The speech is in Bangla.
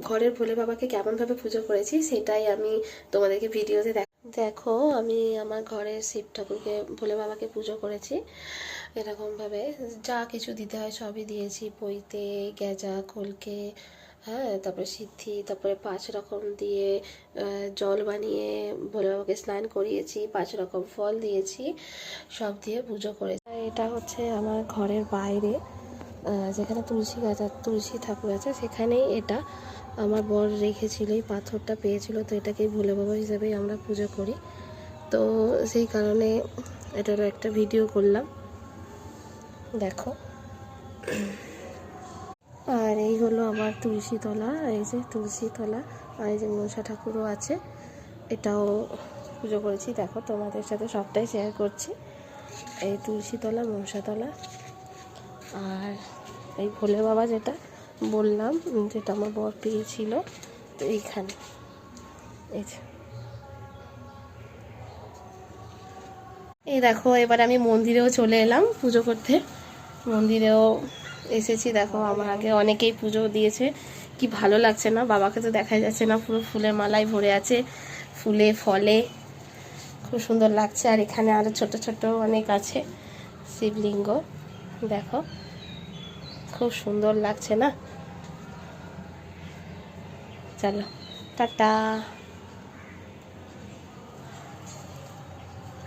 ঘরের ভোলে বাবাকে কেমনভাবে পুজো করেছি সেটাই আমি তোমাদেরকে ভিডিওতে দেখো। আমি আমার ঘরের শিব ঠাকুরকে ভোলে বাবাকে পুজো করেছি এরকমভাবে, যা কিছু দিতে হয় সবই দিয়েছি, পৈতে, গেজা, কলকে, হ্যাঁ, তারপরে সিদ্ধি, তারপরে 5 রকম দিয়ে জল বানিয়ে ভোলে বাবাকে স্নান করিয়েছি, 5 রকম ফল দিয়েছি, সব দিয়ে পুজো করেছি। এটা হচ্ছে আমার ঘরের বাইরে, যেখানে তুলসী গাছ তুলসী ঠাকুর আছে সেখানেই এটা আমার বর রেখেছিল, এই পাথরটা পেয়েছিল, তো এটাকে ভোলে বাবা হিসাবেই আমরা পুজো করি। তো সেই কারণে এটারও একটা ভিডিও করলাম, দেখো। আর এই হলো আমার তুলসী তলা, এই যে তুলসী তলা, আর এই যে মনসা ঠাকুরও আছে, এটাও পুজো করেছি। দেখো তোমাদের সাথে সবটাই শেয়ার করছি, এই তুলসী তলা, মনসা তলা, আর এই ভোলে বাবা যেটা বললাম, যেটা আমার বর পেয়েছিল, তো এইখানে এই যে। এই দেখো এবার আমি মন্দিরেও চলে এলাম পুজো করতে, মন্দিরেও এসেছি। দেখো আমার আগে অনেকেই পুজো দিয়েছে, কি ভালো লাগছে না, বাবাকে তো দেখা যাচ্ছে না, পুরো ফুলের মালায় ভরে আছে, ফুলে ফলে খুব সুন্দর লাগছে। আর এখানে আরও ছোট ছোট অনেক আছে শিবলিঙ্গ, দেখো খুব সুন্দর লাগছে না। চলো টাটা।